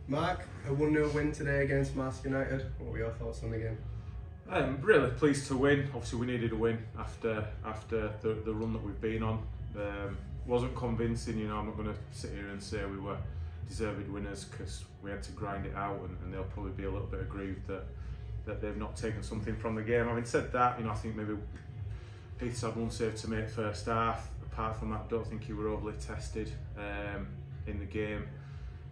Mark, a 1-0 win today against Marske United. What were your thoughts on the game? Really pleased to win. Obviously we needed a win after the run that we've been on. Wasn't convincing, you know. I'm not going to sit here and say we were deserved winners because we had to grind it out, and they'll probably be a little bit aggrieved that they've not taken something from the game. Having said that, you know, I think maybe Heath's had one save to make first half. Apart from that, I don't think he were overly tested in the game.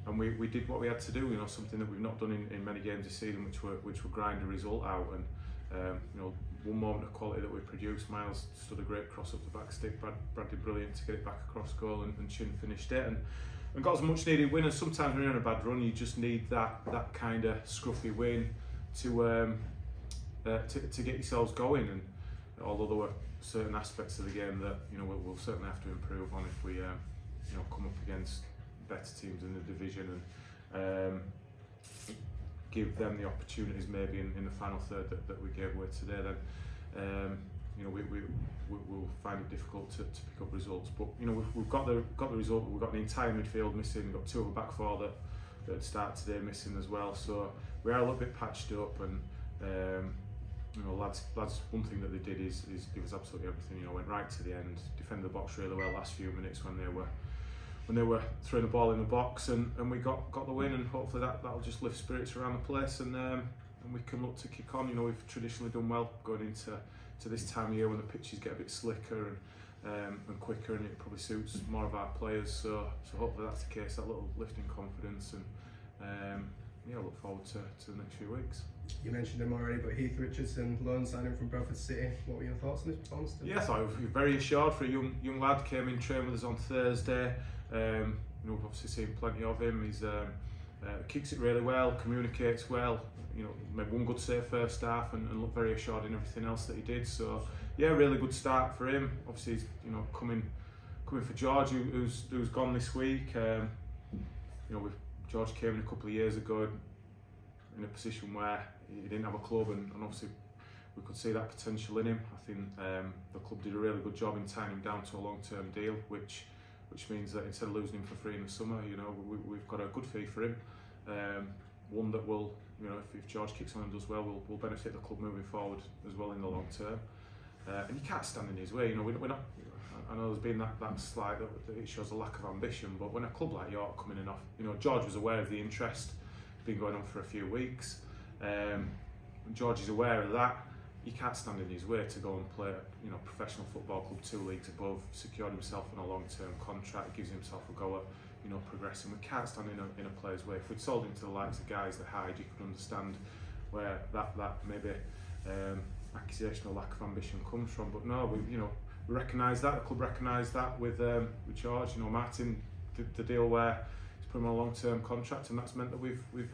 And we did what we had to do, you know, something that we've not done in many games this season, which were grind a result out. And you know, one moment of quality that we produced, Miles stood a great cross up the back stick, Brad did brilliant to get it back across goal, and Chin finished it and got us a much needed win. And sometimes when you're on a bad run, you just need that kind of scruffy win to get yourselves going. And although there were certain aspects of the game that, you know, we'll certainly have to improve on if we you know, come up against better teams in the division, and give them the opportunities maybe in the final third that we gave away today, then you know, we'll find it difficult to pick up results. But you know, we've got the result. We've got the entire midfield missing. We've got two of the back four that start today missing as well. So we are a little bit patched up, and you know, lads, one thing that they did is give us absolutely everything. You know, went right to the end, defended the box really well last few minutes when they were throwing the ball in the box, and we got the win, and hopefully that'll just lift spirits around the place, and we can look to kick on. You know, we've traditionally done well going into this time of year when the pitches get a bit slicker and quicker, and it probably suits more of our players. So hopefully that's the case. That little lift in confidence, and yeah, I look forward to the next few weeks. You mentioned him already, but Heath Richardson, loan signing from Bradford City. What were your thoughts on his performance today? Yeah, I thought he was very assured for a young lad. Came in, trained with us on Thursday. You know, we've obviously seen plenty of him. He's kicks it really well, communicates well. You know, made one good save first half, and looked very assured in everything else that he did. So yeah, really good start for him. Obviously, he's, you know, coming for George, who's gone this week. You know, George came in a couple of years ago in a position where he didn't have a club, and obviously we could see that potential in him. I think the club did a really good job in tying him down to a long-term deal, which means that instead of losing him for free in the summer, you know, we've got a good fee for him. One that will, you know, if George kicks on and does well, will benefit the club moving forward as well in the long term. And you can't stand in his way. You know, we're not. I know there's been that slide that it shows a lack of ambition, but when a club like York coming in off, you know, George was aware of the interest. It's been going on for a few weeks. George is aware of that. You can't stand in his way to go and play, you know, professional football club 2 leagues above, secured himself on a long-term contract, gives himself a go at, you know, progressing. We can't stand in a player's way. If we'd sold him to the likes of guys that hide, you could understand where that maybe accusation or lack of ambition comes from. But no, we recognise that. The club recognised that with George. You know, Martin did the deal where he's put him on a long-term contract, and that's meant that we've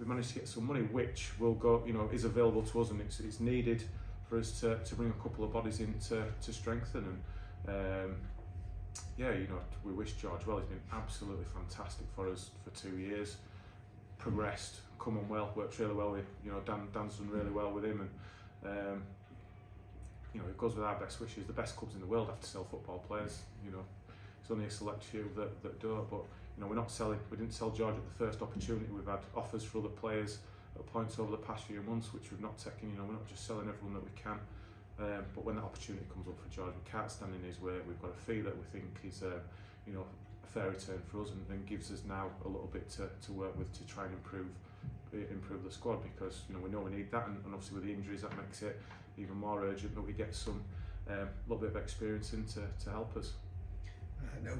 managed to get some money, which will go, you know, is available to us, and it's needed for us to bring a couple of bodies in to strengthen. And yeah, you know, we wish George well. He's been absolutely fantastic for us for 2 years. Progressed, come on well, worked really well with, you know, Dan's done really well with him, and you know, it goes with our best wishes. The best clubs in the world have to sell football players. You know, it's only a select few that don't, but you know, we're not selling. We didn't sell George at the first opportunity. We've had offers for other players at points over the past few months, which we've not taken. You know, we're not just selling everyone that we can. But when that opportunity comes up for George, we can't stand in his way. We've got a fee that we think is, you know, a fair return for us, and gives us now a little bit to work with to try and improve the squad, because you know, we need that, and obviously with the injuries that makes it even more urgent that we get some little bit of experience in to help us.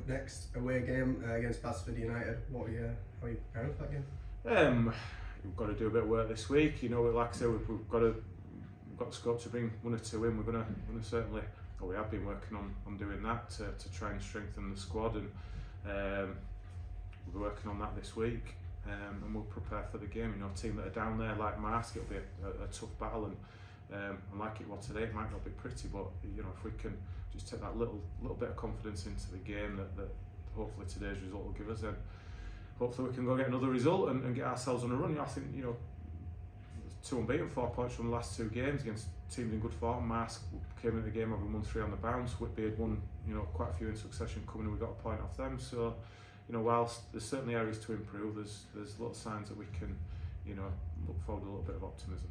Next away game against Basford United. How are you preparing for that game? We've got to do a bit of work this week. You know, like I said, we've got the scope to bring 1 or 2 in. We're gonna certainly, or we have been working on doing that to try and strengthen the squad, and we'll be working on that this week, and we'll prepare for the game. You know, a team that are down there like Marske, it'll be a tough battle, and like it was today, it might not be pretty, but you know, if we can just take that little bit of confidence into the game that hopefully today's result will give us, then hopefully we can go get another result and get ourselves on a run. You know, I think, you know, 2 unbeaten, 4 points from the last 2 games against teams in good form. Marske came into the game having won 3 on the bounce. Whitby had won, you know, quite a few in succession coming, and we got a point off them. So whilst there's certainly areas to improve, there's little signs that we can, look forward to a little bit of optimism.